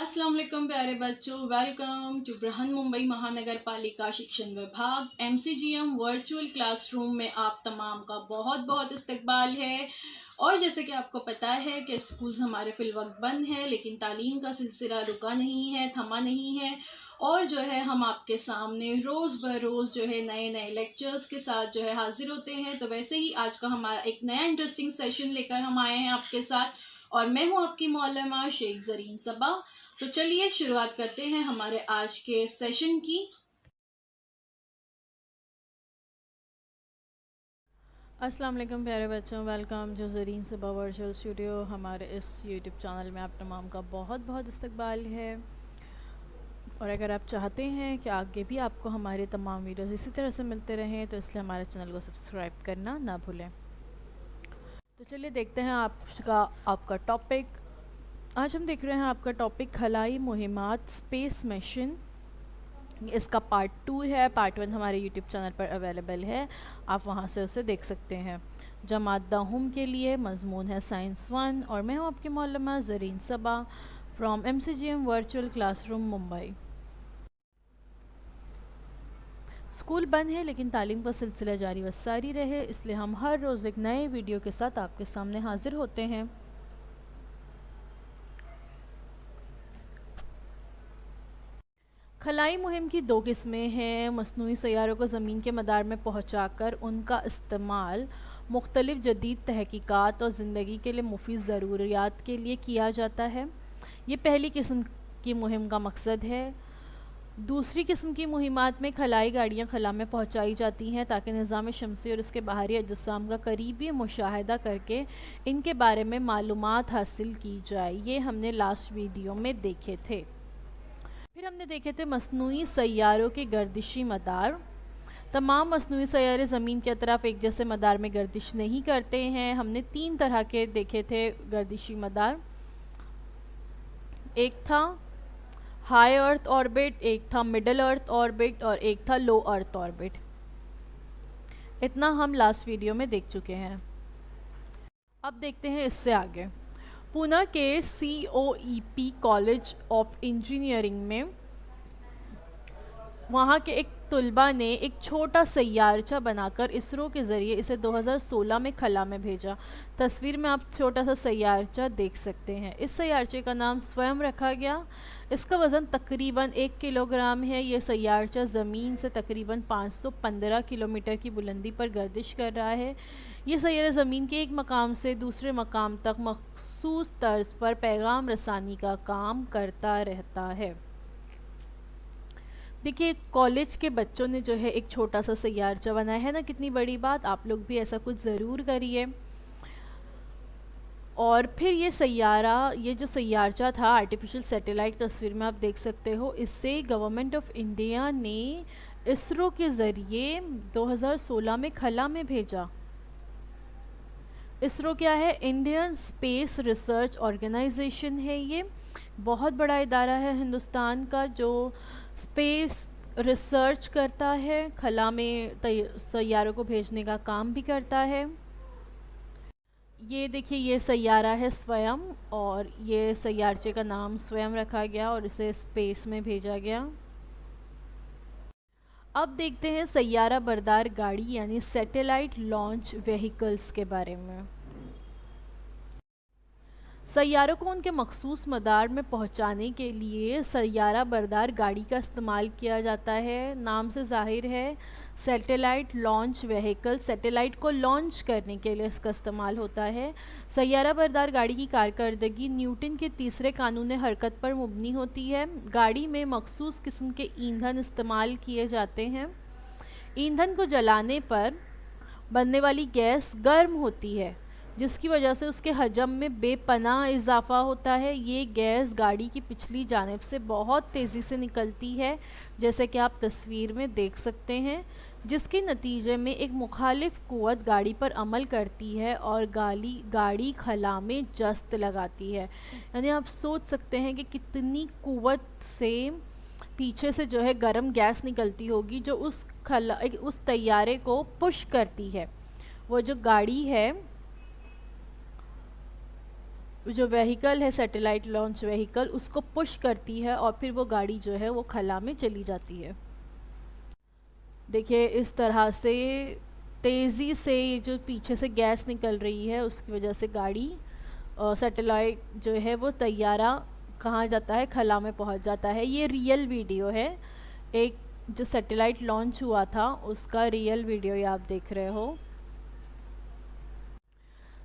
अस्सलाम वालेकुम प्यारे बच्चों, वेलकम टू बृहन मुंबई महानगर पालिका शिक्षण विभाग MCGM वर्चुअल क्लासरूम में आप तमाम का बहुत बहुत इस्तकबाल है। और जैसे कि आपको पता है कि स्कूल्स हमारे फिलवक्त बंद है, लेकिन तालीम का सिलसिला रुका नहीं है, थमा नहीं है। और जो है हम आपके सामने रोज़ ब रोज़ जो है नए नए लेक्चर्स के साथ जो है हाजिर होते हैं। तो वैसे ही आज का हमारा एक नया इंटरेस्टिंग सेशन लेकर हम आए हैं आपके साथ, और मैं हूँ आपकी मौलमा शेख ज़रीन सबा। तो चलिए शुरुआत करते हैं हमारे आज के सेशन की। अस्सलाम वालेकुम प्यारे बच्चों, वेलकम जो ज़रीन सबा वर्चुअल स्टूडियो। हमारे इस यूट्यूब चैनल में आप तमाम का बहुत बहुत इस्तकबाल है। और अगर आप चाहते हैं कि आगे भी आपको हमारे तमाम वीडियोस इसी तरह से मिलते रहें, तो इसलिए हमारे चैनल को सब्सक्राइब करना ना भूलें। तो चलिए देखते हैं आपका टॉपिक। आज हम देख रहे हैं आपका टॉपिक खलाई मुहिमात स्पेस मिशन। इसका पार्ट 2 है। पार्ट 1 हमारे यूट्यूब चैनल पर अवेलेबल है, आप वहां से उसे देख सकते हैं। जमात दाहुम के लिए मजमून है साइंस 1, और मैं हूँ आपकी मौलमा Zareen Saba from MCGM virtual classroom Mumbai. School बंद है, लेकिन तालीम का सिलसिला जारी व सारी रहे, इसलिए हम हर रोज़ एक नए वीडियो के साथ आपके सामने हाजिर होते हैं। खलाई मुहिम की दो किस्में हैं। मसनूई सैयारों को ज़मीन के मदार में पहुँचाकर उनका इस्तेमाल मुख्तलिफ़ जदीद तहकीकात और ज़िंदगी के लिए मुफीद ज़रूरियात के लिए किया जाता है। ये पहली किस्म की मुहिम का मकसद है। दूसरी किस्म की मुहिमात में खलाई गाड़ियाँ खला में पहुँचाई जाती हैं ताकि निज़ाम शमसी और उसके बाहरी अजसाम का करीबी मुशाहिदा करके इनके बारे में मालूमात हासिल की जाए। ये हमने लास्ट वीडियो में देखे थे। फिर हमने देखे थे मसनूई सैयारों के गर्दिशी मदार। तमाम मसनूई सैयारे ज़मीन के अतराफ एक जैसे मदार में गर्दिश नहीं करते हैं। हमने 3 तरह के देखे थे गर्दिशी मदार। एक था हाई अर्थ ऑर्बिट, एक था मिडल अर्थ ऑर्बिट, और एक था लो अर्थ ऑर्बिट। इतना हम लास्ट वीडियो में देख चुके हैं। अब देखते हैं इससे आगे। पुणे के COEP कॉलेज ऑफ इंजीनियरिंग में वहाँ के एक तुलबा ने एक छोटा सैयारचा बनाकर इसरो के ज़रिए इसे 2016 में खला में भेजा। तस्वीर में आप छोटा सा सैयारचा देख सकते हैं। इस सैयारचे का नाम स्वयं रखा गया। इसका वज़न तकरीबन 1 किलोग्राम है। ये सैयारचा ज़मीन से तकरीबन 515 किलोमीटर की बुलंदी पर गर्दिश कर रहा है। ये सैयारा ज़मीन के एक मकाम से दूसरे मकाम तक मखसूस तर्ज पर पैगाम रसानी का काम करता रहता है। देखिए, कॉलेज के बच्चों ने जो है एक छोटा सा सैयारचा बनाया है ना, कितनी बड़ी बात। आप लोग भी ऐसा कुछ ज़रूर करिए। और फिर ये जो सैयारचा था, आर्टिफिशियल सैटेलाइट, तस्वीर में आप देख सकते हो, इससे गवर्नमेंट ऑफ इंडिया ने इसरो के ज़रिए 2016 में खला में भेजा। इसरो क्या है? इंडियन स्पेस रिसर्च ऑर्गेनाइजेशन है। ये बहुत बड़ा इदारा है हिंदुस्तान का, जो स्पेस रिसर्च करता है, खला में सैयारों को भेजने का काम भी करता है। ये देखिए, ये सैयारा है स्वयं, और ये सैयारचे का नाम स्वयं रखा गया और इसे स्पेस में भेजा गया। अब देखते हैं सैयारा बरदार गाड़ी यानी सैटेलाइट लॉन्च व्हीकल्स के बारे में। सैयारों को उनके मखसूस मदार में पहुंचाने के लिए सैयारा बरदार गाड़ी का इस्तेमाल किया जाता है। नाम से जाहिर है, सैटेलाइट लॉन्च व्हीकल, सैटेलाइट को लॉन्च करने के लिए इसका इस्तेमाल होता है। सैयारा बरदार गाड़ी की कारकर्दगी न्यूटन के तीसरे कानून हरकत पर मुबनी होती है। गाड़ी में मखसूस किस्म के ईंधन इस्तेमाल किए जाते हैं। ईंधन को जलाने पर बनने वाली गैस गर्म होती है, जिसकी वजह से उसके हजम में बेपनाह इजाफा होता है। ये गैस गाड़ी की पिछली जानिब से बहुत तेज़ी से निकलती है, जैसे कि आप तस्वीर में देख सकते हैं, जिसके नतीजे में एक मुखालिफ क़ुव्वत गाड़ी पर अमल करती है और गाड़ी खला में जस्त लगाती है। यानी आप सोच सकते हैं कि कितनी क़ुव्वत से पीछे से जो है गर्म गैस निकलती होगी, जो उस तैयारे को पुश करती है। वो जो गाड़ी है जो व्हीकल है सैटेलाइट लॉन्च व्हीकल उसको पुश करती है और फिर वो गाड़ी जो है वो खला में चली जाती है। देखिए इस तरह से तेज़ी से ये जो पीछे से गैस निकल रही है उसकी वजह से गाड़ी सैटेलाइट जो है वो तैयारा कहाँ जाता है, खला में पहुंच जाता है। ये रियल वीडियो है, एक जो सैटेलाइट लॉन्च हुआ था उसका रियल वीडियो ये आप देख रहे हो।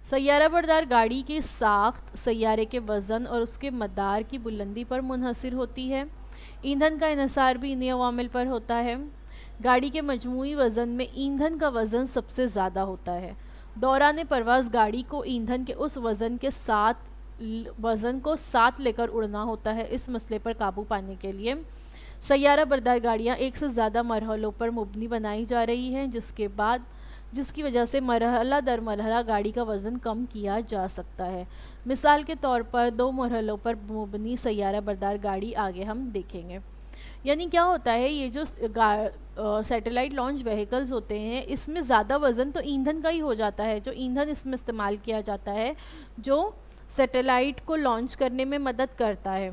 सैयारा बरदार गाड़ी की साख्त सैयारे के वज़न और उसके मदार की बुलंदी पर मुनहसर होती है। ईंधन का इन्हिसार भी इन्हीं अवामिल पर होता है। गाड़ी के मजमूई वज़न में ईंधन का वज़न सबसे ज़्यादा होता है। दौरान परवाज़ गाड़ी को ईंधन के उस वज़न को साथ लेकर उड़ना होता है। इस मसले पर काबू पाने के लिए सैयारा बरदार गाड़ियाँ एक से ज़्यादा मरहलों पर मुबनी बनाई जा रही हैं, जिसकी वजह से मरहला दर मरहला गाड़ी का वज़न कम किया जा सकता है। मिसाल के तौर पर 2 मरहलों पर मुबनी सैयारा बरदार गाड़ी आगे हम देखेंगे। यानी क्या होता है, ये जो सैटेलाइट लॉन्च व्हीकल्स होते हैं इसमें ज़्यादा वज़न तो ईंधन का ही हो जाता है। जो ईंधन इसमें इस्तेमाल किया जाता है जो सैटेलाइट को लॉन्च करने में मदद करता है,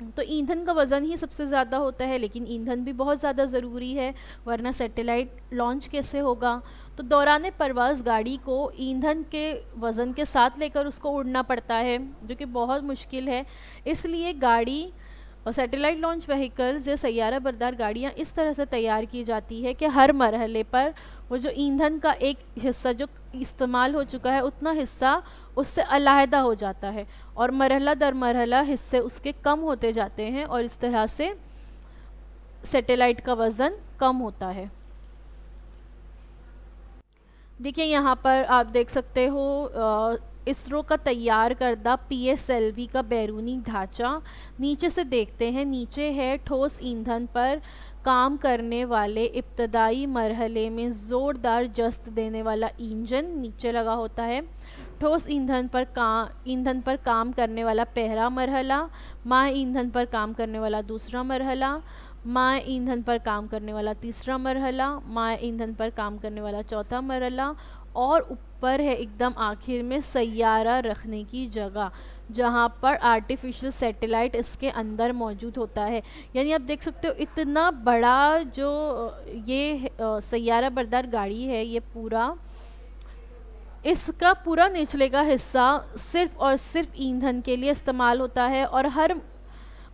तो ईंधन का वज़न ही सबसे ज़्यादा होता है। लेकिन ईंधन भी बहुत ज़्यादा ज़रूरी है, वरना सैटेलाइट लॉन्च कैसे होगा। तो दौरान परवाज़ गाड़ी को ईंधन के वज़न के साथ लेकर उसको उड़ना पड़ता है, जो कि बहुत मुश्किल है। इसलिए गाड़ी और सैटेलाइट लॉन्च व्हीकल्स या सैयारा बरदार गाड़ियाँ इस तरह से तैयार की जाती है कि हर मरहले पर वो जो ईंधन का एक हिस्सा जो इस्तेमाल हो चुका है उतना हिस्सा उससे अलहदा हो जाता है और मरहला दर मरहला हिस्से उसके कम होते जाते हैं और इस तरह से सैटेलाइट का वज़न कम होता है। देखिए यहाँ पर आप देख सकते हो इसरो का तैयार करदा PSLV का बैरूनी ढांचा। नीचे से देखते हैं, नीचे है ठोस ईंधन पर काम करने वाले इब्तदाई मरहले में ज़ोरदार जस्त देने वाला इंजन नीचे लगा होता है। ठोस ईंधन पर काम करने वाला पहला मरहला, माह ईंधन पर काम करने वाला दूसरा मरहला, माह ईंधन पर काम करने वाला तीसरा मरहला, माह ईंधन पर काम करने वाला चौथा मरहला और ऊपर है एकदम आखिर में सैयारा रखने की जगह, जहाँ पर आर्टिफिशियल सैटेलाइट इसके अंदर मौजूद होता है। यानी आप देख सकते हो इतना बड़ा जो ये सैयारा बरदार गाड़ी है, ये इसका पूरा निचले का हिस्सा सिर्फ और सिर्फ ईंधन के लिए इस्तेमाल होता है और हर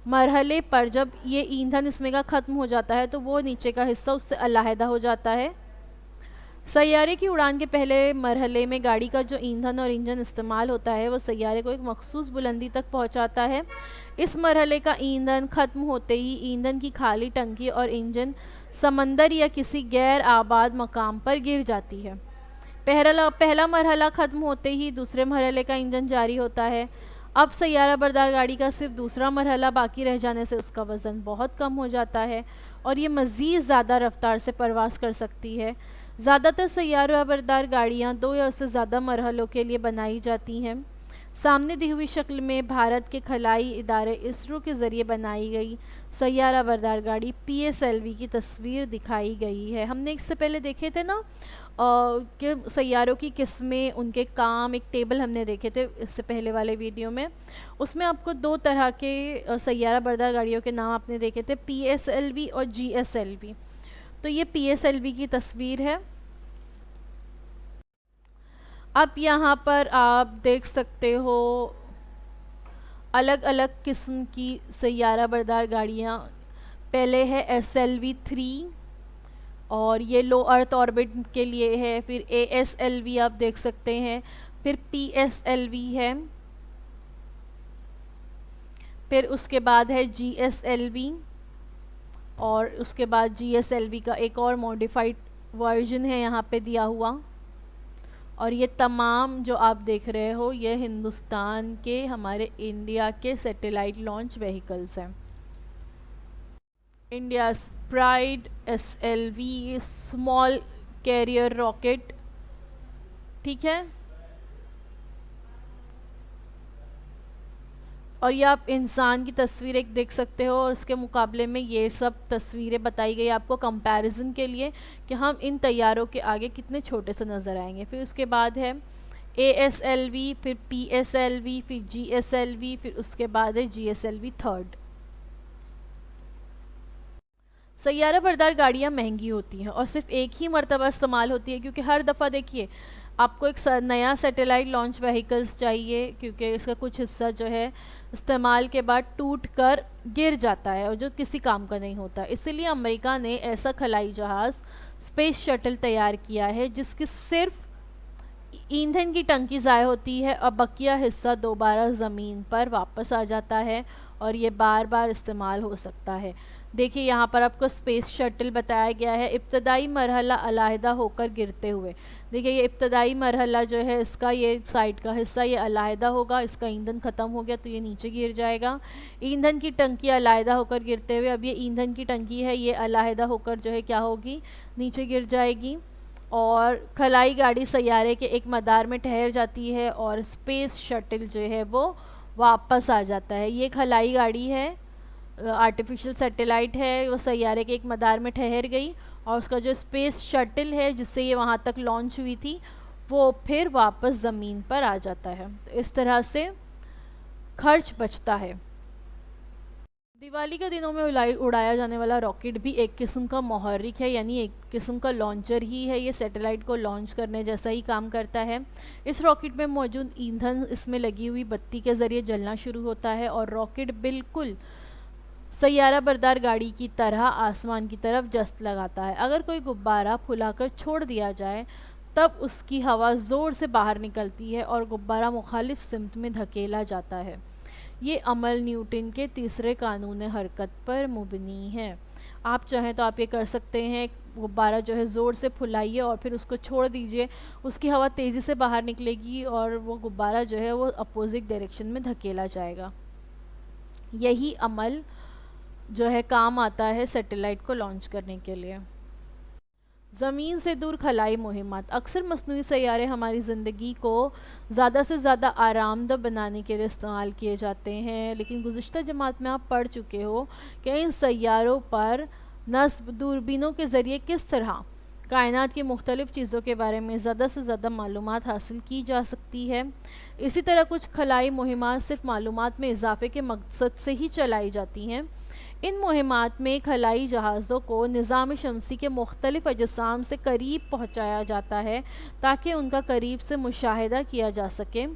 मरहले पर जब ये ईंधन इसमें का ख़त्म हो जाता है तो वो नीचे का हिस्सा उससे अलहदा हो जाता है। सैयारे की उड़ान के पहले मरहले में गाड़ी का जो ईंधन और इंजन इस्तेमाल होता है वो सैयारे को एक मखसूस बुलंदी तक पहुंचाता है। इस मरहले का ईंधन ख़त्म होते ही ईंधन की खाली टंकी और इंजन समंदर या किसी गैर आबाद मकाम पर गिर जाती है। पहला मरहला ख़त्म होते ही दूसरे मरहले का इंजन जारी होता है। अब सैयारा बरदार गाड़ी का सिर्फ दूसरा मरहला बाकी रह जाने से उसका वज़न बहुत कम हो जाता है और ये मज़ीद ज़्यादा रफ्तार से परवास कर सकती है। ज़्यादातर सैयारा बरदार गाड़ियाँ 2 या उससे ज़्यादा मरहलों के लिए बनाई जाती हैं। सामने दी हुई शक्ल में भारत के खलाई इदारे इसरो के ज़रिए बनाई गई सैयारा बरदार गाड़ी PSLV की तस्वीर दिखाई गई है। हमने इससे पहले देखे थे ना कि सैयारों की किस्में, उनके काम, एक टेबल हमने देखे थे इससे पहले वाले वीडियो में। उसमें आपको 2 तरह के सैयारा बरदार गाड़ियों के नाम आपने देखे थे, PSLV और GSLV। तो ये PSLV की तस्वीर है। अब यहाँ पर आप देख सकते हो अलग अलग किस्म की सैयारा बरदार गाड़ियाँ। पहले है SLV-3 और ये लो अर्थ ऑर्बिट के लिए है। फिर ASLV आप देख सकते हैं, फिर PSLV है, फिर उसके बाद है GSLV और उसके बाद GSLV का एक और मॉडिफाइड वर्जन है यहाँ पे दिया हुआ। और ये तमाम जो आप देख रहे हो ये हिंदुस्तान के, हमारे इंडिया के सैटेलाइट लॉन्च व्हीकल्स हैं। India's pride SLV small carrier rocket, ठीक है। और ये आप इंसान की तस्वीर एक देख सकते हो और उसके मुकाबले में ये सब तस्वीरें बताई गई आपको कंपैरिजन के लिए कि हम इन तैयारों के आगे कितने छोटे से नज़र आएंगे। फिर उसके बाद है ASLV, फिर PSLV, फिर GSLV, फिर उसके बाद है GSLV थर्ड। सैयारा बरदार गाड़ियाँ महंगी होती हैं और सिर्फ एक ही मरतबा इस्तेमाल होती है, क्योंकि हर दफ़ा देखिए आपको एक नया सैटेलाइट लॉन्च व्हीकल्स चाहिए, क्योंकि इसका कुछ हिस्सा जो है इस्तेमाल के बाद टूट कर गिर जाता है और जो किसी काम का नहीं होता। इसीलिए अमेरिका ने ऐसा खलाई जहाज़ स्पेस शटल तैयार किया है जिसकी सिर्फ ईंधन की टंकी ज़ाय होती है और बकिया हिस्सा दोबारा ज़मीन पर वापस आ जाता है और ये बार बार इस्तेमाल हो सकता है। देखिए यहाँ पर आपको स्पेस शटल बताया गया है, इब्तदाई मरहला अलहदा होकर गिरते हुए। देखिए ये इब्तदाई मरहला जो है इसका ये साइड का हिस्सा ये अलहदा होगा, इसका ईंधन ख़त्म हो गया तो ये नीचे गिर जाएगा। ईंधन की टंकी अलहदा होकर गिरते हुए, अब ये ईंधन की टंकी है ये अलहदा होकर जो है क्या होगी, नीचे गिर जाएगी। और खलाई गाड़ी सैयारे के एक मदार में ठहर जाती है और स्पेस शटल जो है वो वापस आ जाता है। ये खलाई गाड़ी है, आर्टिफिशियल सैटेलाइट है, वो सैयारे के एक मदार में ठहर गई और उसका जो स्पेस शटल है जिससे ये वहाँ तक लॉन्च हुई थी वो फिर वापस ज़मीन पर आ जाता है। तो इस तरह से खर्च बचता है। दिवाली के दिनों में उड़ाया जाने वाला रॉकेट भी एक किस्म का मुहर्रिक है, यानी एक किस्म का लॉन्चर ही है। ये सैटेलाइट को लॉन्च करने जैसा ही काम करता है। इस रॉकेट में मौजूद ईंधन इसमें लगी हुई बत्ती के ज़रिए जलना शुरू होता है और रॉकेट बिल्कुल सैयारा बरदार गाड़ी की तरह आसमान की तरफ जस्त लगाता है। अगर कोई गुब्बारा फुलाकर छोड़ दिया जाए तब उसकी हवा ज़ोर से बाहर निकलती है और गुब्बारा मुखालिफ सिमत में धकेला जाता है। ये अमल न्यूटन के तीसरे कानून हरकत पर मुबनी है। आप चाहें तो आप ये कर सकते हैं, गुब्बारा जो है ज़ोर से फुलाइए और फिर उसको छोड़ दीजिए, उसकी हवा तेज़ी से बाहर निकलेगी और वो गुब्बारा जो है वो अपोजिट डायरेक्शन में धकेला जाएगा। यही अमल जो है काम आता है सैटेलाइट को लॉन्च करने के लिए। ज़मीन से दूर खलाई मुहिम्मत। अक्सर मस्नूई सैयारे हमारी ज़िंदगी को ज़्यादा से ज़्यादा आरामदा बनाने के लिए इस्तेमाल किए जाते हैं, लेकिन गुज़िश्ता जमात में आप पढ़ चुके हो कि इन सैयारों पर नस्ब दूरबीनों के ज़रिए किस तरह कायनात की मुख्तलिफ़ चीज़ों के बारे में ज़्यादा से ज़्यादा मालूमात हासिल की जा सकती है। इसी तरह कुछ खलाई मुहिम्मात सिर्फ मालूमात में इजाफ़े के मकसद से ही चलाई जाती हैं। इन मुहिमात में खलाई जहाज़ों को निज़ाम शमसी के मुख्तलिफ़ अजसाम से करीब पहुँचाया जाता है ताकि उनका करीब से मुशाहिदा किया जा सके।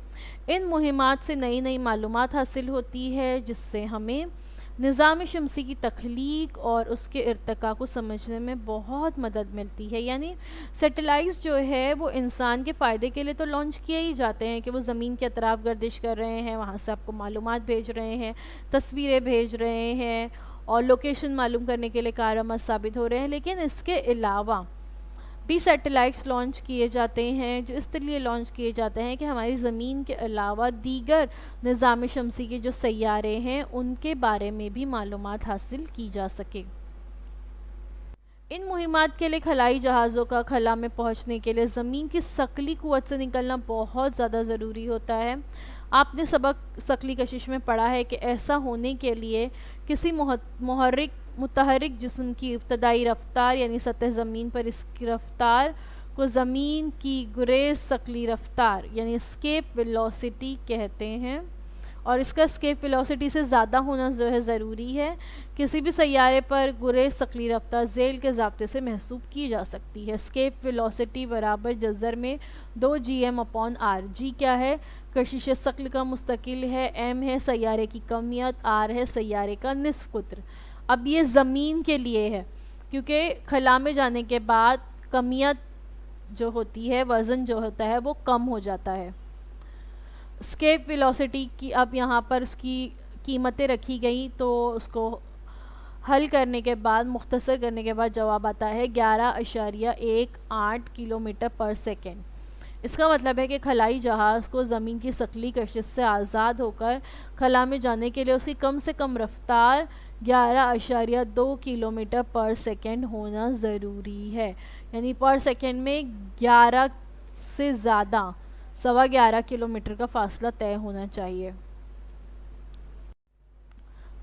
इन मुहिमात से नई नई मालूमात हासिल होती है जिससे हमें निज़ाम शमसी की तख्लीक और उसके इर्तिका को समझने में बहुत मदद मिलती है। यानी सैटेलाइट्स जो है वो इंसान के फ़ायदे के लिए तो लॉन्च किए ही जाते हैं कि वो ज़मीन के अतराफ़ गर्दिश कर रहे हैं, वहाँ से आपको मालूमात भेज रहे हैं, तस्वीरें भेज रहे हैं और लोकेशन मालूम करने के लिए कारआमद साबित हो रहे हैं। लेकिन इसके अलावा भी सैटेलाइट्स लॉन्च किए जाते हैं जो इस लिए लॉन्च किए जाते हैं कि हमारी ज़मीन के अलावा दीगर निज़ाम शमसी के जो सैयारे हैं उनके बारे में भी मालूमात हासिल की जा सके। इन मुहिमात के लिए खलाई जहाज़ों का खला में पहुंचने के लिए ज़मीन की सकली क़ुव्वत से निकलना बहुत ज़्यादा ज़रूरी होता है। आपने सबक सकली कशिश में पढ़ा है कि ऐसा होने के लिए किसी मुतहरिक जिस्म की इब्तदाई रफ्तार यानी सतह ज़मीन पर इसकी रफ्तार को ज़मीन की गुरेज सकली रफ्तार यानी एस्केप वेलोसिटी कहते हैं और इसका एस्केप वेलोसिटी से ज़्यादा होना जो है ज़रूरी है। किसी भी सैयारे पर गुरेज सकली रफ्तार ज़ेल के ज़ाब्ते से महसूब की जा सकती है। एस्केप वेलोसिटी बराबर जज़र में 2gm/r। जी क्या है? कशिश सकल का मुस्तकिल है, m है सैयारे की कमियत, r है सैयारे का निस्फ कुत्र। अब ये ज़मीन के लिए है क्योंकि खला में जाने के बाद कमियत जो होती है, वज़न जो होता है वो कम हो जाता है। एस्केप वेलोसिटी की अब यहाँ पर उसकी कीमतें रखी गई तो उसको हल करने के बाद मुख्तसर करने के बाद जवाब आता है 11.18 किलोमीटर पर सेकेंड। इसका मतलब है कि खलाई जहाज़ को ज़मीन की सकली कशिश से आज़ाद होकर खला में जाने के लिए उसकी कम से कम रफ्तार 11.2 किलोमीटर पर सेकेंड होना ज़रूरी है। यानी पर सेकेंड में 11 से ज़्यादा 11.25 किलोमीटर का फासला तय होना चाहिए।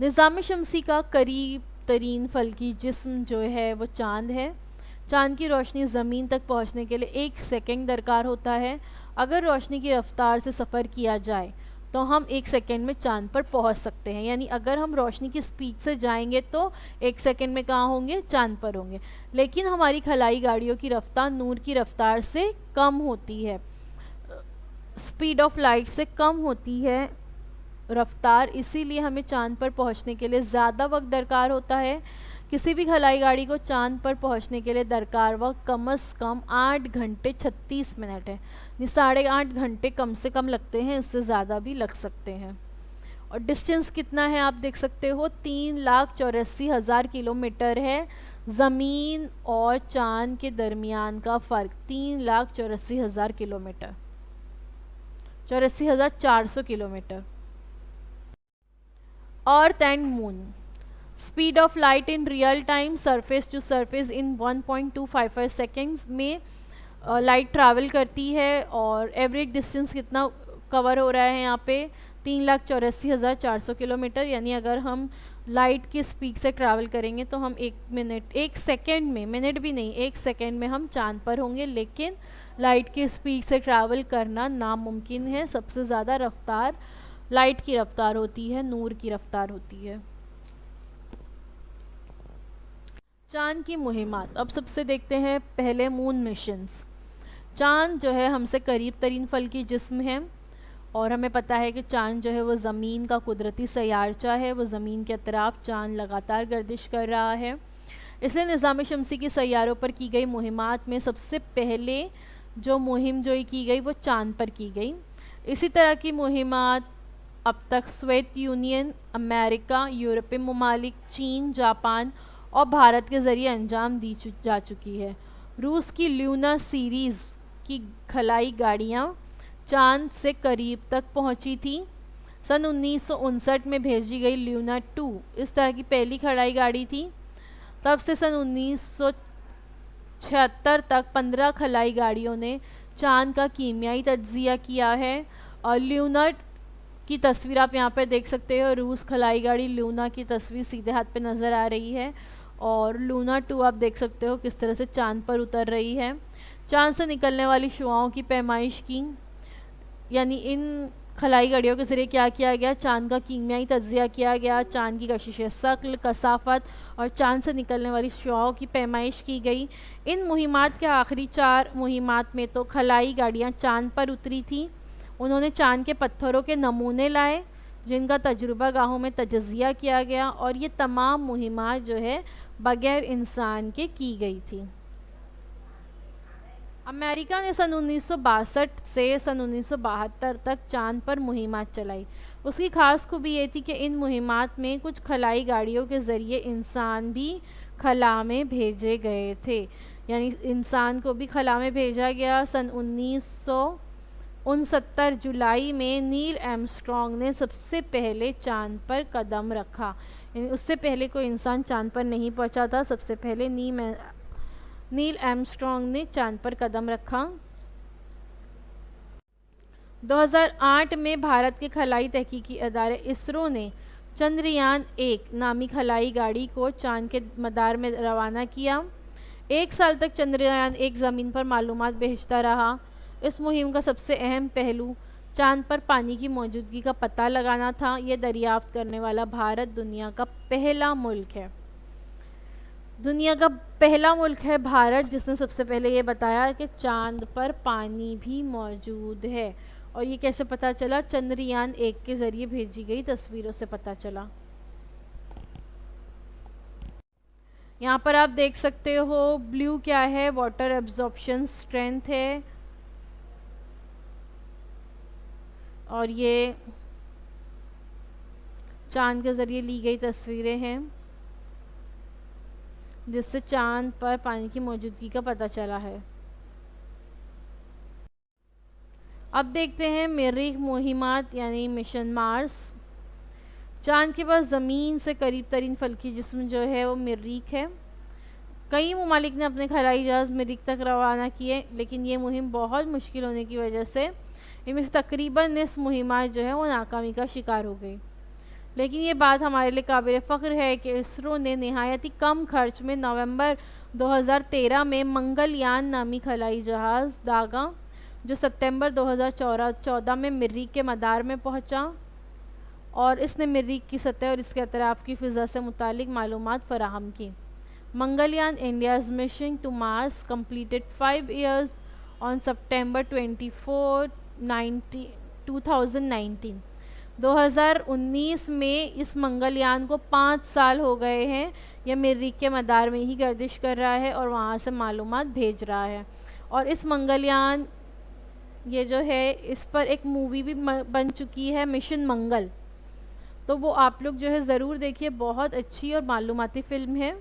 निज़ाम शमसी का करीब तरीन फल्की जिस्म जो है वो चाँद है। चाँद की रोशनी ज़मीन तक पहुँचने के लिए 1 सेकंड दरकार होता है। अगर रोशनी की रफ्तार से सफ़र किया जाए तो हम 1 सेकेंड में चाँद पर पहुंच सकते हैं। यानी अगर हम रोशनी की स्पीड से जाएंगे तो 1 सेकेंड में कहाँ होंगे, चाँद पर होंगे। लेकिन हमारी खलाई गाड़ियों की रफ्तार नूर की रफ्तार से कम होती है, स्पीड ऑफ लाइट से कम होती है रफ्तार, इसीलिए हमें चाँद पर पहुंचने के लिए ज़्यादा वक्त दरकार होता है। किसी भी खलाई गाड़ी को चाँद पर पहुंचने के लिए दरकार वक्त कम से कम 8 घंटे 36 मिनट है। 8.5 घंटे कम से कम लगते हैं, इससे ज़्यादा भी लग सकते हैं। और डिस्टेंस कितना है आप देख सकते हो, 3,84,000 किलोमीटर है। ज़मीन और चाँद के दरमियान का फ़र्क 3,84,000 kilometre, 84,400 kilometre. Earth and moon, speed of light in real time surface to surface in 1.255 seconds में लाइट ट्रैवल करती है। और एवरेज डिस्टेंस कितना कवर हो रहा है यहाँ पे, 3,84,400 किलोमीटर। यानी अगर हम लाइट की स्पीड से ट्रैवल करेंगे तो हम 1 सेकेंड में, मिनट भी नहीं, 1 सेकेंड में हम चाँद पर होंगे। लेकिन लाइट की स्पीड से ट्रैवल करना नामुमकिन है। सबसे ज़्यादा रफ्तार लाइट की रफ्तार होती है, नूर की रफ्तार होती है। चाँद की मुहिमात, अब सबसे देखते हैं पहले मून मिशंस। चाँद जो है हमसे करीब तरीन फल्की जिस्म है और हमें पता है कि चाँद जो है वो ज़मीन का कुदरती सयारचा है। वो ज़मीन के अतराफ चाँद लगातार गर्दिश कर रहा है। इसलिए निज़ाम शमसी की सैयारों पर की गई मुहिमात में सबसे पहले जो मुहिम जो की गई वो चाँद पर की गई। इसी तरह की मुहिमात अब तक सोवियत यूनियन, अमेरिका, यूरोपीय ममालिक, चीन, जापान और भारत के ज़रिए अंजाम दी जा चुकी है। रूस की ल्यूना सीरीज़ की खलाई गाड़ियाँ चाँद से करीब तक पहुँची थी। सन 1959 में भेजी गई ल्यूना 2 इस तरह की पहली खलाई गाड़ी थी। तब से सन 1976 तक 15 खलाई गाड़ियों ने चाँद का कीमियाई तज्जिया किया है। और ल्यूना की तस्वीर आप यहाँ पर देख सकते हो। रूस खलाई गाड़ी ल्यूना की तस्वीर सीधे हाथ पे नज़र आ रही है और लूना 2 आप देख सकते हो किस तरह से चाँद पर उतर रही है। चाँद से निकलने वाली शुआओं की पैमाइश की, यानी इन खलाई गाड़ियों के ज़रिए क्या किया गया, चाँद का कीमियाई तज्जिया किया गया, चाँद की कशिश शक्ल, कसाफत और चाँद से निकलने वाली शुआओं की पैमाइश की गई। इन मुहिमात के आखिरी 4 मुहिमात में तो खलाई गाड़ियाँ चाँद पर उतरी थी। उन्होंने चाँद के पत्थरों के नमूने लाए जिनका तजुर्बा गाहों में तजज़िया किया गया और ये तमाम मुहिमात जो है बगैर इंसान के की गई थी। अमेरिका ने सन 1962 से सन 1972 तक चाँद पर मुहिमात चलाई। उसकी ख़ास खूबी ये थी कि इन मुहिमात में कुछ खलाई गाड़ियों के ज़रिए इंसान भी खला में भेजे गए थे, यानी इंसान को भी खला में भेजा गया। सन 1969 जुलाई में नील आर्मस्ट्रॉन्ग ने सबसे पहले चाँद पर कदम रखा, यानी उससे पहले कोई इंसान चाँद पर नहीं पहुंचा था। सबसे पहले नील आर्मस्ट्रॉन्ग ने चाँद पर कदम रखा। 2008 में भारत के खलाई तहकीकी अदारे इसरो ने चंद्रयान 1 नामी खलाई गाड़ी को चाँद के मदार में रवाना किया। 1 साल तक चंद्रयान 1 ज़मीन पर मालूमात भेजता रहा। इस मुहिम का सबसे अहम पहलू चाँद पर पानी की मौजूदगी का पता लगाना था। ये दरियाफ्त करने वाला भारत दुनिया का पहला मुल्क है। दुनिया का पहला मुल्क है भारत जिसने सबसे पहले ये बताया कि चाँद पर पानी भी मौजूद है। और ये कैसे पता चला? चंद्रयान 1 के ज़रिए भेजी गई तस्वीरों से पता चला। यहाँ पर आप देख सकते हो ब्लू क्या है, वाटर एब्जॉर्प्शन स्ट्रेंथ है और ये चाँद के ज़रिए ली गई तस्वीरें हैं जिससे चाँद पर पानी की मौजूदगी का पता चला है। अब देखते हैं मरीख मुहिमात यानी मिशन मार्स। चाँद के पास ज़मीन से करीब तरीन फल्की जिस्म जो है वो मरीख है। कई ममालिक ने अपने खलाई जहाज़ मरीख तक रवाना किए, लेकिन ये मुहिम बहुत मुश्किल होने की वजह से इनमें से तकरीबन निस्फ मुहिमात जो है वो नाकामी का शिकार हो गई। लेकिन ये बात हमारे लिए काबिल फ़ख्र है कि इसरो ने नहायत ही कम खर्च में नवंबर 2013 में मंगलयान नामी खलाई जहाज़ दागा जो सितंबर 2014 में मरीख के मदार में पहुंचा, और इसने मरीख की सतह और इसके अतराफ की फ़िज़ा से मुतालिक मालूमात फराहम की। Mangalyaan India's mission to Mars completed 5 years on September 24, 2019। 2019 में इस मंगलयान को 5 साल हो गए हैं। यह मरीख के मदार में ही गर्दिश कर रहा है और वहाँ से मालूमात भेज रहा है। और इस मंगलयान ये जो है, इस पर एक मूवी भी बन चुकी है, मिशन मंगल, तो वो आप लोग जो है ज़रूर देखिए, बहुत अच्छी और मालूमाती फ़िल्म है।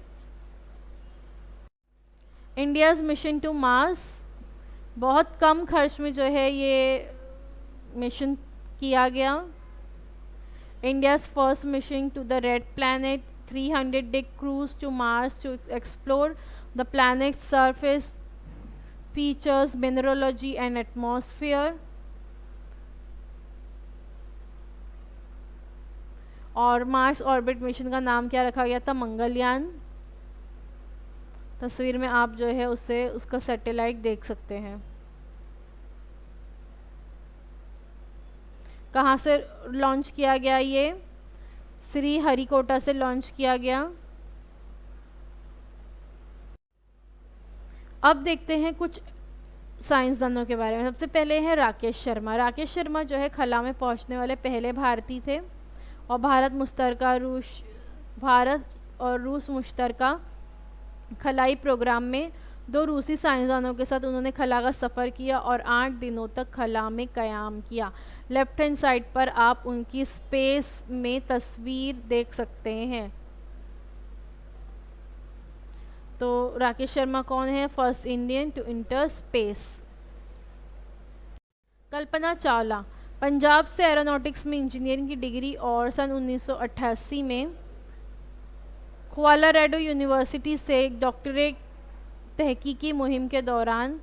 इंडियाज़ मिशन टू मार्स, बहुत कम खर्च में जो है ये मिशन किया गया। India's first mission to the red planet, 300-day cruise to Mars to explore the planet's surface, features, mineralogy and atmosphere। और मार्स ऑर्बिट मिशन का नाम क्या रखा गया था? मंगलयान। तस्वीर में आप जो है उससे उसका सैटेलाइट देख सकते हैं। कहाँ से लॉन्च किया गया? ये श्री हरिकोटा से लॉन्च किया गया। अब देखते हैं कुछ साइंसदानों के बारे में। सबसे पहले है राकेश शर्मा। राकेश शर्मा जो है खला में पहुंचने वाले पहले भारतीय थे, और भारत और रूस मुश्तरका खलाई प्रोग्राम में 2 रूसी साइंसदानों के साथ उन्होंने खला का सफ़र किया और 8 दिनों तक खला में क़याम किया। लेफ्ट हैंड साइड पर आप उनकी स्पेस में तस्वीर देख सकते हैं। तो राकेश शर्मा कौन है? First Indian to enter space. Kalpana Chawla Punjab से एरोनॉटिक्स में इंजीनियरिंग की डिग्री, और सन 1988 में क्वालारेडो यूनिवर्सिटी से एक डॉक्टरेट तहकीकी मुहिम के दौरान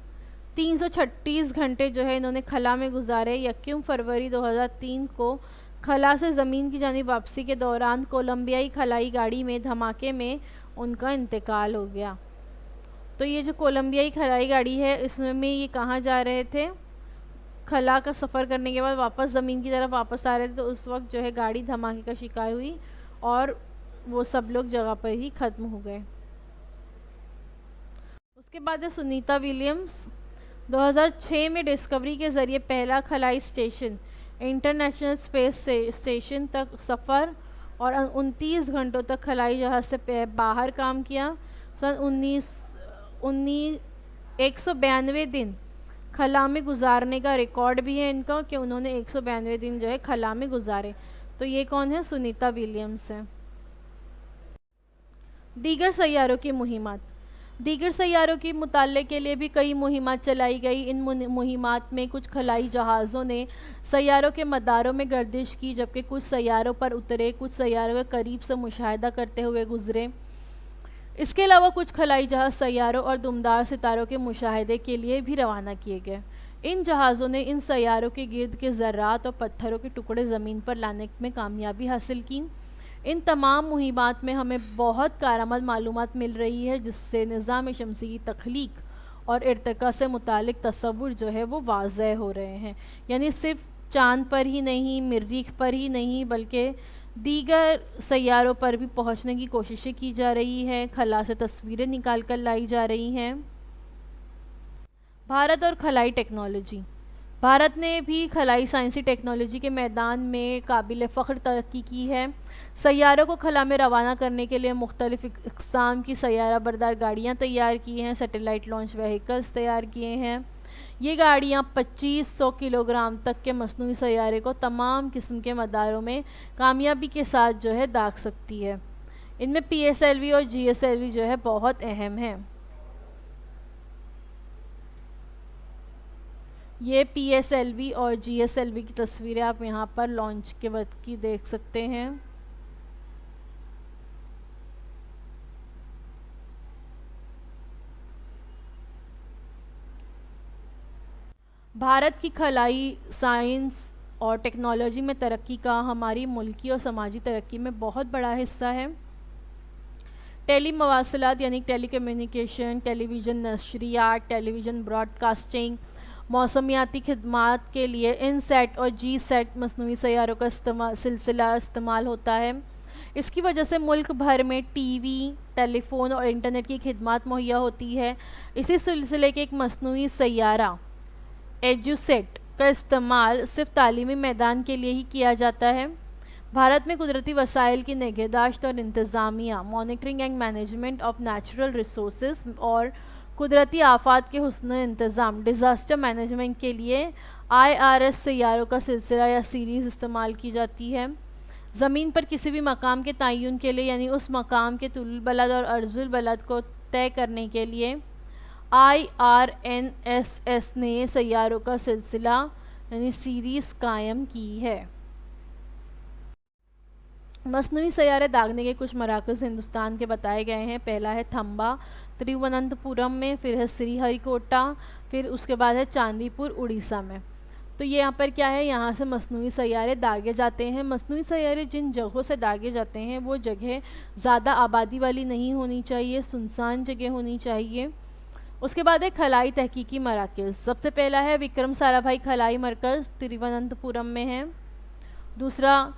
336 घंटे जो है इन्होंने खला में गुजारे। 21 फरवरी 2003 को खला से ज़मीन की जानिब वापसी के दौरान कोलंबियाई खलाई गाड़ी में धमाके में उनका इंतकाल हो गया। तो ये जो कोलंबियाई खलाई गाड़ी है, इसमें ये कहाँ जा रहे थे? खला का सफ़र करने के बाद वापस ज़मीन की तरफ वापस आ रहे थे, तो उस वक्त जो है गाड़ी धमाके का शिकार हुई और वो सब लोग जगह पर ही ख़त्म हो गए। उसके बाद है सुनीता विलियम्स। 2006 में डिस्कवरी के ज़रिए पहला खलाई स्टेशन इंटरनेशनल स्पेस स्टेशन तक सफ़र और 29 घंटों तक खलाई जहाज़ से बाहर काम किया। सन 192 दिन खला में गुजारने का रिकॉर्ड भी है इनका, कि उन्होंने 192 दिन जो है खला में गुजारे। तो ये कौन है? सुनीता विलियम्स है। दीगर सैयारों की मुहिमात। दीगर सैयारों की मुताले के लिए भी कई मुहिमात चलाई गई। इन मुहिमात में कुछ खलाई जहाज़ों ने सैयारों के मदारों में गर्दिश की, जबकि कुछ सैयारों पर उतरे, कुछ सैयारों के करीब से मुशाहिदा करते हुए गुजरे। इसके अलावा कुछ खलाई जहाज़ सैयारों और दुमदार सितारों के मुशाहिदे के लिए भी रवाना किए गए। इन जहाज़ों ने इन सैयारों के गिर्द के ज़र्रात और पत्थरों के टुकड़े ज़मीन पर लाने में कामयाबी हासिल की। इन तमाम मुहिमात में हमें बहुत कारआमद मालूमात मिल रही है, जिससे निज़ाम शमसी की तख्लीक और इर्तिका से मुतालिक तसव्वुर जो है वो वाज़ह हो रहे हैं। यानी सिर्फ चाँद पर ही नहीं, मरीख पर ही नहीं, बल्कि दीगर सैयारों पर भी पहुंचने की कोशिशें की जा रही हैं। खला से तस्वीरें निकाल कर लाई जा रही हैं। भारत और खलाई टेक्नोलॉजी। भारत ने भी खलाई साइंसी टेक्नोलॉजी के मैदान में काबिल फ़ख्र तरक्की की है। सैयारों को खला में रवाना करने के लिए मुख्तलिफ़ इक़साम की सैयारा बरदार गाड़ियाँ तैयार की हैं, सैटेलाइट लॉन्च व्हीकल्स तैयार किए हैं। ये गाड़ियाँ 2500 किलोग्राम तक के मसनूई सैयारे को तमाम किस्म के मदारों में कामयाबी के साथ जो है दाग सकती है। इनमें PSLV और GSLV जो है बहुत अहम है। ये PSLV और GSLV की तस्वीरें आप यहाँ पर लॉन्च के वक्त की देख सकते हैं। भारत की खलाई साइंस और टेक्नोलॉजी में तरक्की का हमारी मुल्की और समाजी तरक्की में बहुत बड़ा हिस्सा है। टेली मवासलात यानी टेली कम्युनिकेशन, टेलीविज़न नशरियात, टेलीविज़न ब्रॉडकास्टिंग, मौसमियाती खिदमात के लिए इनसैट और जी सैट मसनूई सैयारों का सिलसिला इस्तेमाल होता है। इसकी वजह से मुल्क भर में टीवी, टेलीफोन और इंटरनेट की खिदमात मुहैया होती है। इसी सिलसिले के एक मसनूई सैयारा एजुसेट का इस्तेमाल सिर्फ तालीमी मैदान के लिए ही किया जाता है। भारत में कुदरती वसाइल की निगहदाश्त और इंतज़ामिया, monitoring and management of natural resources और कुदरती आफात के हुस्न इंतज़ाम, डिज़ास्टर मैनेजमेंट के लिए IRS सैयारों का सिलसिला या सीरीज़ इस्तेमाल की जाती है। ज़मीन पर किसी भी मकाम के तयन के लिए यानी उस मकाम के तुल बलद और अर्जुल बलद को तय करने के लिए IRNSS ने सैयारों का सिलसिला यानी सीरीज़ कायम की है। मसनूई सैयारे दागने के कुछ मराकज़ हिंदुस्तान के बताए गए हैं। पहला है थम्बा तिरुवनंतपुरम में, फिर है श्रीहरिकोटा, फिर उसके बाद है चांदीपुर उड़ीसा में। तो ये यहाँ पर क्या है, यहाँ से मसनूई सैयारे दागे जाते हैं। मसनूई सैयारे जिन जगहों से दागे जाते हैं वो जगह ज़्यादा आबादी वाली नहीं होनी चाहिए, सुनसान जगह होनी चाहिए। उसके बाद है खलाई तहकीकी मराकज़। सबसे पहला है विक्रम साराभाई खलाई मरकज़ तिरुवनंतपुरम में है। दूसरा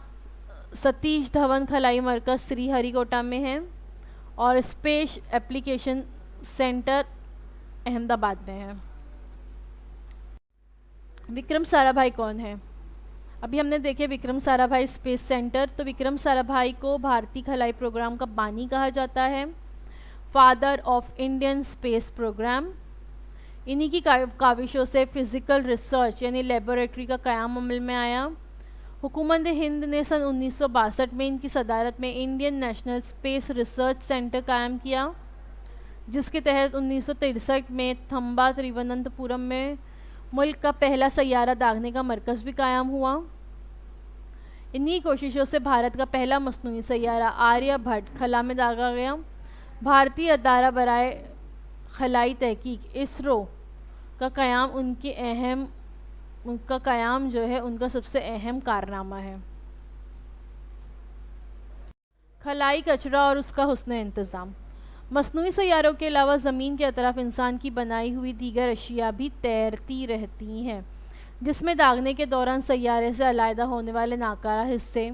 सतीश धवन खलाई मरकज़ श्रीहरिकोटा में है। और स्पेस एप्लीकेशन सेंटर अहमदाबाद में है। विक्रम साराभाई कौन है? अभी हमने देखे विक्रम साराभाई स्पेस सेंटर। तो विक्रम साराभाई को भारतीय खलाई प्रोग्राम का बानी कहा जाता है, father of Indian space programme. इन्हीं की काविशों से फिज़िकल रिसर्च यानी लेबोरेटरी का क़याम अमल में आया। हुकूमत हिंद ने सन 1962 में इनकी सदारत में Indian national space research centre कायम किया, जिसके तहत 1963 में थम्बा तिरुवनंतपुरम में मुल्क का पहला सैयारा दागने का मरकज़ भी कायम हुआ। इन्हीं कोशिशों से भारत का पहला मसनूई सैयारा आर्यभट्ट खला में दागा गया। भारतीय अदारा बराए खलाई तहकीक इसरो का क़याम जो है उनका सबसे अहम कारनामा है। खलाई कचरा और उसका हुस्न इंतज़ाम। मसनूई सैयारों के अलावा ज़मीन के अतराफ इंसान की बनाई हुई दीगर अशिया भी तैरती रहती हैं, जिसमें दागने के दौरान सैयारे से अलहदा होने वाले नाकारा हिस्से,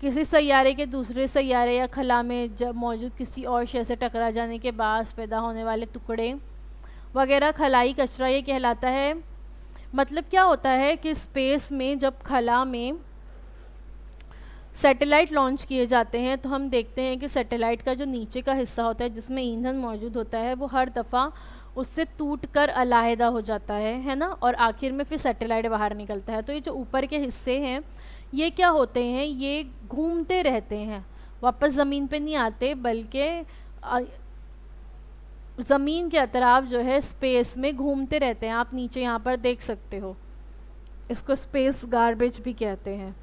किसी सैयारे के दूसरे सैयारे या खला में जब मौजूद किसी और शय से टकरा जाने के बाद पैदा होने वाले टुकड़े वगैरह खलाई कचरा ये कहलाता है। मतलब क्या होता है कि स्पेस में जब खला में सैटेलाइट लॉन्च किए जाते हैं तो हम देखते हैं कि सैटेलाइट का जो नीचे का हिस्सा होता है जिसमें ईंधन मौजूद होता है वो हर दफ़ा उससे टूटकर अलहदा हो जाता है ना, और आखिर में फिर सैटेलाइट बाहर निकलता है। तो ये जो ऊपर के हिस्से हैं ये क्या होते हैं, ये घूमते रहते हैं, वापस ज़मीन पे नहीं आते, बल्कि ज़मीन के अतराफ जो है स्पेस में घूमते रहते हैं। आप नीचे यहाँ पर देख सकते हो, इसको स्पेस गार्बेज भी कहते हैं।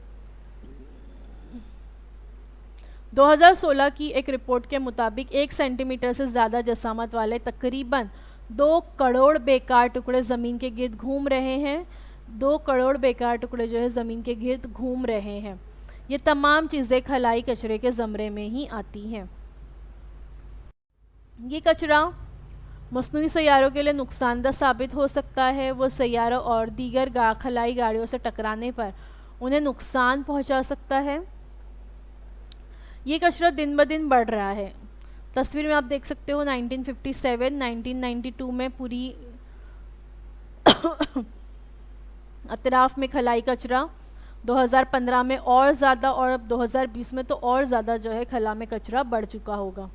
2016 की एक रिपोर्ट के मुताबिक 1 सेंटीमीटर से ज़्यादा जसामत वाले तकरीबन 2 करोड़ बेकार टुकड़े ज़मीन के गिर्द घूम रहे हैं। 2 करोड़ बेकार टुकड़े जो है ज़मीन के गिर्द घूम रहे हैं। ये तमाम चीज़ें खलाई कचरे के ज़मरे में ही आती हैं। ये कचरा मसनूई सैयारों के लिए नुकसानदा साबित हो सकता है। वो सैयारों और दीगर खलाई गाड़ियों से टकराने पर उन्हें नुकसान पहुंचा सकता है। ये कचरा दिन ब दिन बढ़ रहा है। तस्वीर में आप देख सकते हो 1957, 1992 में पूरी अतराफ में खलाई कचरा, 2015 में और ज़्यादा, और अब 2020 में तो और ज़्यादा जो है खला में कचरा बढ़ चुका होगा।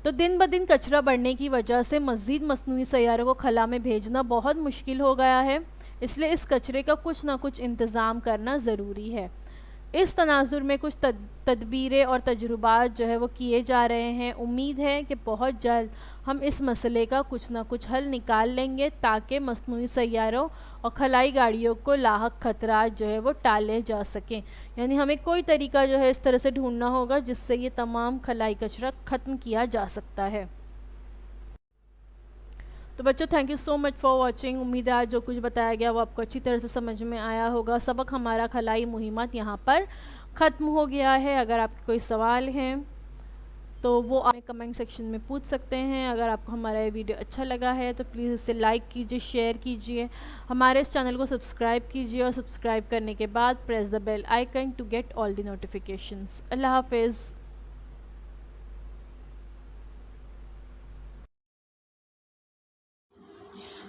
तो दिन ब दिन कचरा बढ़ने की वजह से मज़ीद मसनूई सैयारों को खला में भेजना बहुत मुश्किल हो गया है। इसलिए इस कचरे का कुछ ना कुछ इंतज़ाम करना ज़रूरी है। इस तनाजुर में कुछ तदबीरें और तजुर्बात जो है वो किए जा रहे हैं। उम्मीद है कि बहुत जल्द हम इस मसले का कुछ ना कुछ हल निकाल लेंगे ताकि मसनूई सैयारों और खलाई गाड़ियों को लाहक ख़तरात जो है वो टाले जा सकें। यानी हमें कोई तरीका जो है इस तरह से ढूंढना होगा जिससे ये तमाम खलाई कचरा ख़त्म किया जा सकता है। तो बच्चों, thank you so much for watching. उम्मीद है आज जो कुछ बताया गया वो आपको अच्छी तरह से समझ में आया होगा। सबक हमारा खलाई मुहिम्मत यहाँ पर ख़त्म हो गया है। अगर आपके कोई सवाल हैं तो वो आप कमेंट सेक्शन में पूछ सकते हैं। अगर आपको हमारा ये वीडियो अच्छा लगा है तो प्लीज़ इसे लाइक कीजिए, शेयर कीजिए, हमारे इस चैनल को सब्सक्राइब कीजिए और सब्सक्राइब करने के बाद press the bell icon to get all the notifications. Allah हाफिज़।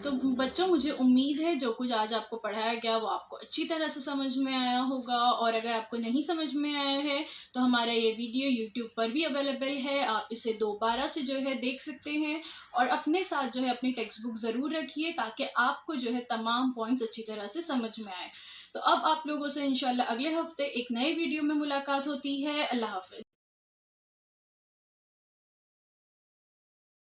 तो बच्चों, मुझे उम्मीद है जो कुछ आज आपको पढ़ाया गया वो आपको अच्छी तरह से समझ में आया होगा, और अगर आपको नहीं समझ में आया है तो हमारा ये वीडियो यूट्यूब पर भी अवेलेबल है, आप इसे दोबारा से जो है देख सकते हैं। और अपने साथ जो है अपनी टेक्स्ट बुक ज़रूर रखिए ताकि आपको जो है तमाम पॉइंट्स अच्छी तरह से समझ में आए। तो अब आप लोगों से इंशाल्लाह अगले हफ्ते एक नए वीडियो में मुलाकात होती है। अल्लाह हाफ़िज़।